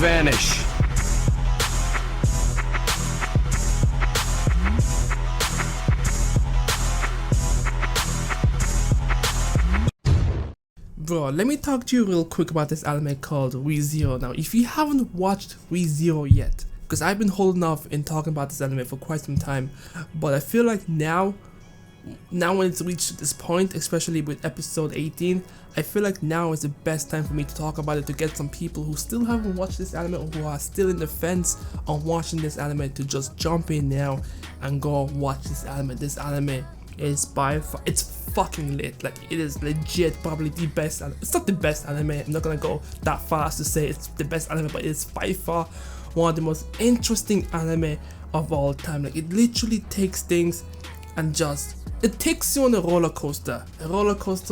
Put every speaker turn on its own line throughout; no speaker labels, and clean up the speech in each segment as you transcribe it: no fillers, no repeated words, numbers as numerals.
vanish.
Bro, let me talk to you real quick about this anime called Re:Zero. Now, if you haven't watched Re:Zero yet, because I've been holding off in talking about this anime for quite some time, but I feel like now when it's reached this point, especially with episode 18, I feel like now is the best time for me to talk about it, to get some people who still haven't watched this anime or who are still in the fence on watching this anime to just jump in now and go watch this anime. This anime is by far, it's fucking lit. Like, it is legit probably the best anime. It's not the best anime, I'm not gonna go that far as to say it's the best anime, but it's by far one of the most interesting anime of all time. Like, it literally takes things and just, it takes you on a roller coaster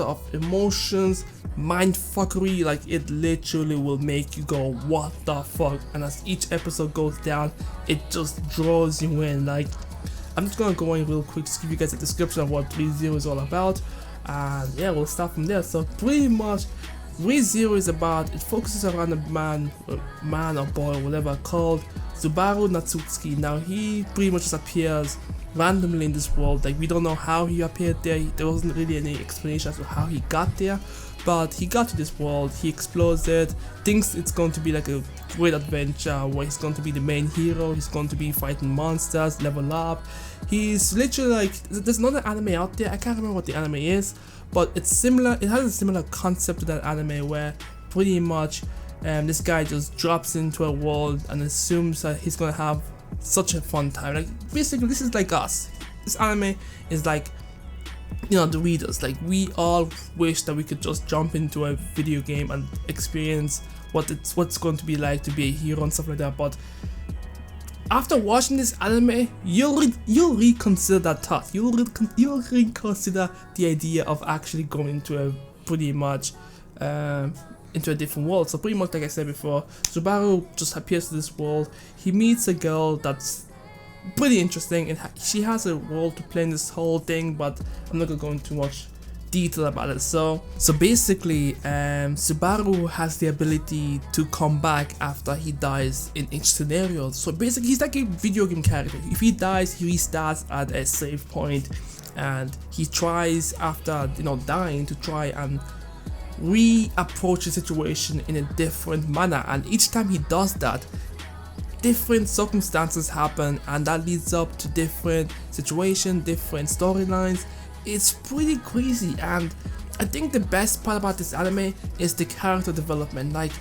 of emotions, mind fuckery. Like, it literally will make you go, what the fuck? And as each episode goes down, it just draws you in. Like, I'm just gonna go in real quick, just give you guys a description of what Re:Zero is all about, and yeah, we'll start from there. So pretty much, Re:Zero is about, it focuses around a man or boy or whatever called Subaru Natsuki. Now, he pretty much just appears randomly in this world. Like, we don't know how he appeared there. There wasn't really any explanation as to how he got there, but he got to this world, he explores it, thinks it's going to be like a great adventure where he's going to be the main hero, he's going to be fighting monsters, level up. He's literally like, there's another anime out there, I can't remember what the anime is, but it's similar, it has a similar concept to that anime where pretty much this guy just drops into a world and assumes that he's gonna have such a fun time. Like, basically this is like us. This anime is like, you know, the readers, like, we all wish that we could just jump into a video game and experience what's going to be like to be a hero and stuff like that. But after watching this anime, you'll reconsider that thought. You'll reconsider the idea of actually going into a pretty much into a different world. So pretty much, like I said before, Subaru just appears to this world. He meets a girl that's pretty interesting, and she has a role to play in this whole thing, but I'm not gonna go into too much detail about it. So basically, Subaru has the ability to come back after he dies in each scenario. So basically, he's like a video game character. If he dies, he restarts at a save point, and he tries, after, you know, dying, to try and re-approach the situation in a different manner. And each time he does that, different circumstances happen, and that leads up to different situations, different storylines. It's pretty crazy, and I think the best part about this anime is the character development. Like,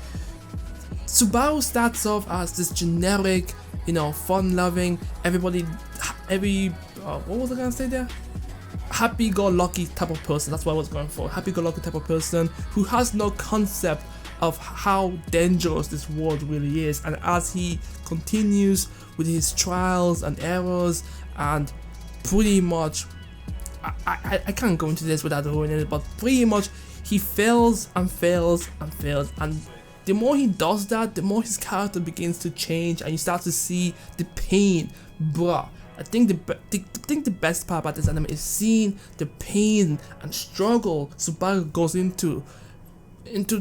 Subaru starts off as this generic, you know, fun-loving, what was I gonna say there? Happy-go-lucky type of person. That's what I was going for. Happy-go-lucky type of person who has no concept of how dangerous this world really is. And as he continues with his trials and errors, and pretty much, I can't go into this without ruining it, but pretty much he fails and fails and fails, and the more he does that, the more his character begins to change, and you start to see the pain. Bruh, I think the best part about this anime is seeing the pain and struggle Subaru goes into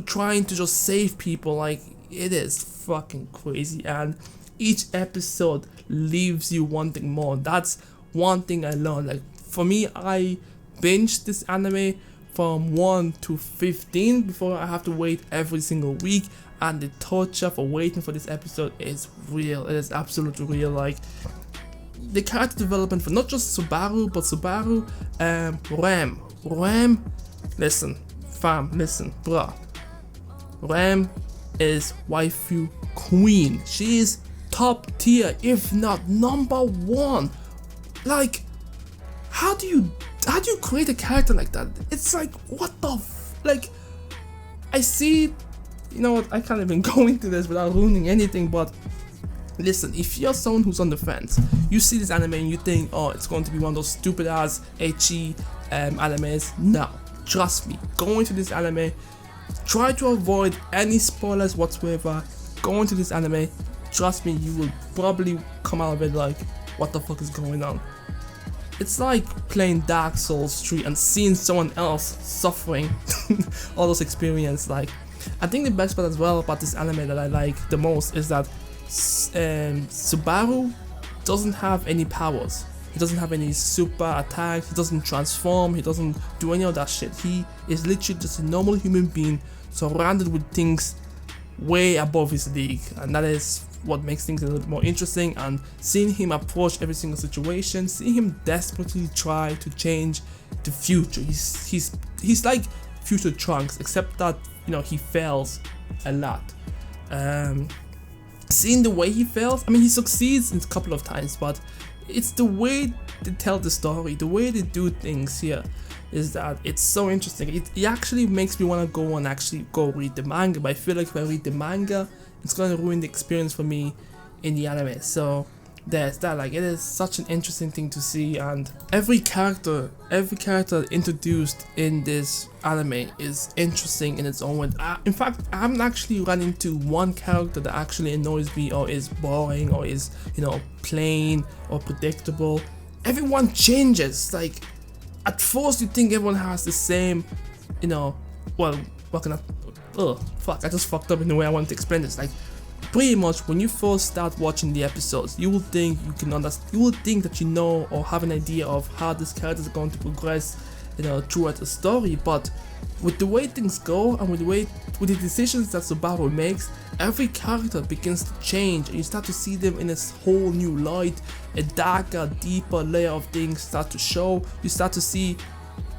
trying to just save people. Like, it is fucking crazy, and each episode leaves you wanting more. That's one thing I learned. Like, for me, I binged this anime from 1 to 15 before I have to wait every single week, and the torture for waiting for this episode is real. It is absolutely real. Like, the character development for not just Subaru, but Subaru, Ram, listen, fam, listen, bruh. Ram is waifu queen. She is top tier, if not number one. Like, how do you create a character like that? It's like, what the like, I see, you know what, I can't even go into this without ruining anything, but listen, if you're someone who's on the fence, you see this anime and you think, oh, it's going to be one of those stupid ass ecchi animes. No, trust me, go into this anime, try to avoid any spoilers whatsoever. Go into this anime, trust me, you will probably come out of it like, what the fuck is going on? It's like playing Dark Souls 3 and seeing someone else suffering all those experiences. Like, I think the best part as well about this anime that I like the most is that Subaru doesn't have any powers. He doesn't have any super attacks, he doesn't transform, he doesn't do any of that shit. He is literally just a normal human being surrounded with things way above his league, and that is what makes things a little bit more interesting. And seeing him approach every single situation, seeing him desperately try to change the future. He's like future Trunks, except that, you know, he fails a lot. Seeing the way he fails, I mean, he succeeds a couple of times, but it's the way they tell the story, the way they do things here, is that it's so interesting. It actually makes me want to go and actually go read the manga, but I feel like if I read the manga, it's going to ruin the experience for me in the anime. So there's that. Like, it is such an interesting thing to see, and every character introduced in this anime is interesting in its own way. In fact, I haven't actually run into one character that actually annoys me or is boring or is, you know, plain or predictable. Everyone changes. Like, at first you think everyone has the same, you know, well, what can I, I just fucked up in the way I wanted to explain this. Like, pretty much when you first start watching the episodes, you will think you can understand, you will think that you know or have an idea of how this character is going to progress, you know, throughout the story. But with the way things go and with the decisions that Subaru makes, every character begins to change, and you start to see them in a whole new light. A darker, deeper layer of things start to show. You start to see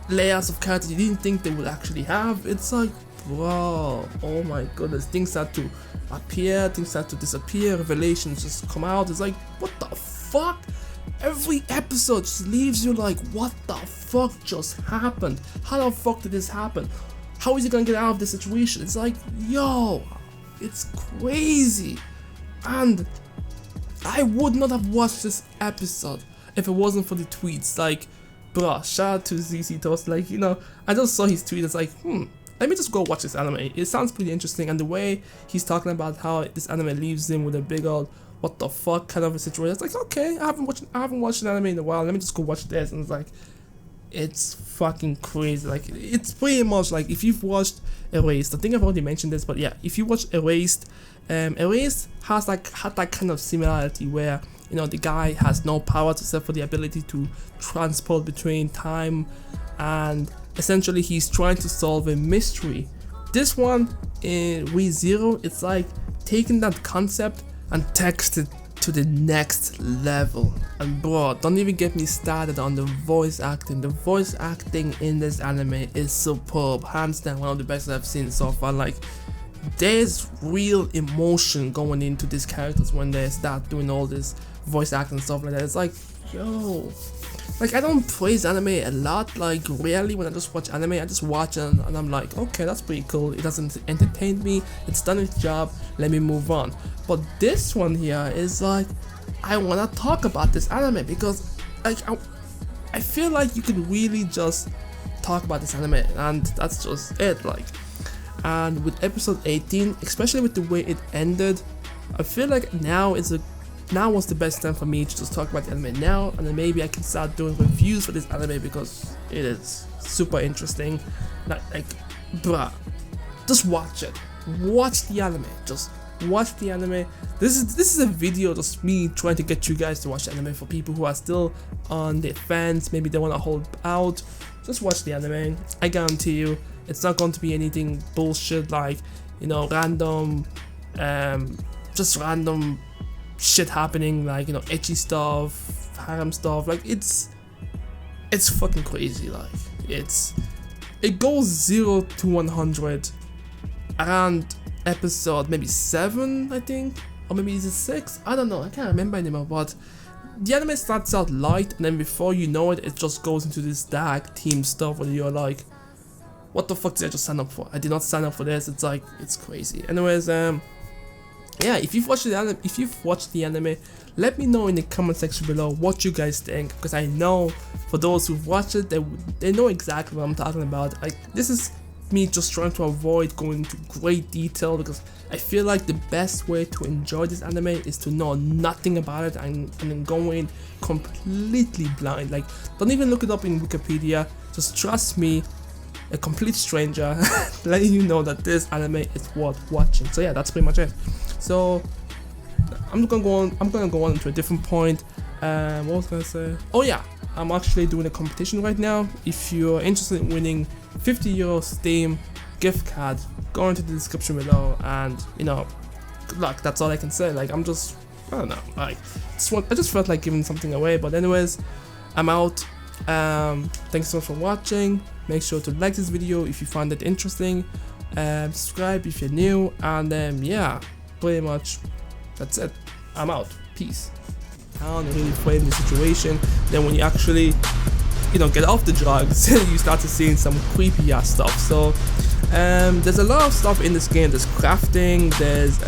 layers of characters you didn't think they would actually have. It's like, bro, oh my goodness, things start to appear, things start to disappear, revelations just come out. It's like, what the fuck? Every episode just leaves you like, what the fuck just happened? How the fuck did this happen? How is he gonna get out of this situation? It's like, yo, it's crazy. And I would not have watched this episode if it wasn't for the tweets. Like, bruh, shout out to ZZ Toast. Like, you know, I just saw his tweet. It's like, let me just go watch this anime. It sounds pretty interesting, and the way he's talking about how this anime leaves him with a big old what the fuck kind of a situation. It's like, okay, I haven't watched an anime in a while. Let me just go watch this. And it's like, it's fucking crazy. Like, it's pretty much like if you've watched Erased. I think I've already mentioned this, but yeah, if you watch Erased, Erased had that kind of similarity where, you know, the guy has no power except for the ability to transport between time, and essentially he's trying to solve a mystery. This one in Re:Zero, it's like taking that concept and takes it to the next level. And bro, don't even get me started on the voice acting. The voice acting in this anime is superb, hands down one of the best I've seen so far. Like, there's real emotion going into these characters when they start doing all this voice acting and stuff like that. It's like, yo, like, I don't praise anime a lot. Like, rarely when I just watch anime, I just watch it and I'm like, okay, that's pretty cool. It doesn't entertain me, it's done its job, let me move on. But this one here is like, I want to talk about this anime because, like, I feel like you can really just talk about this anime, and that's just it. Like, and with episode 18, especially with the way it ended, I feel like now was the best time for me to just talk about the anime now, and then maybe I can start doing reviews for this anime because it is super interesting. Like, bruh, just watch it. Watch the anime. Just watch the anime. This is a video just me trying to get you guys to watch the anime. For people who are still on the fence, maybe they want to hold out, just watch the anime. I guarantee you, it's not going to be anything bullshit like, you know, random, just random shit happening, like, you know, ecchi stuff, harem stuff. Like, it's fucking crazy. Like, it goes 0 to 100 around episode maybe 7, I think, or maybe is it 6, I don't know, I can't remember anymore. But the anime starts out light, and then before you know it, it just goes into this dark theme stuff where you're like, what the fuck did I just sign up for? I did not sign up for this. It's like, it's crazy. Anyways, yeah, if you've watched the anime, let me know in the comment section below what you guys think, because I know for those who've watched it, they know exactly what I'm talking about. Like, this is me just trying to avoid going into great detail, because I feel like the best way to enjoy this anime is to know nothing about it and then go in completely blind. Like, don't even look it up in Wikipedia, just trust me. a complete stranger, letting you know that this anime is worth watching. So yeah, that's pretty much it. So I'm gonna go on to a different point. What was I gonna say? Oh yeah, I'm actually doing a competition right now. If you're interested in winning €50 Steam gift card, go into the description below, and you know, good luck. That's all I can say. Like, I don't know, like, I just felt like giving something away. But anyways, I'm out. Thanks so much for watching. Make sure to like this video if you found it interesting, subscribe if you're new, and yeah, pretty much that's it. I'm out. Peace. How to really frame the situation. Then when you actually, you know, get off the drugs, you start to seeing some creepy ass stuff. So there's a lot of stuff in this game. There's crafting, there's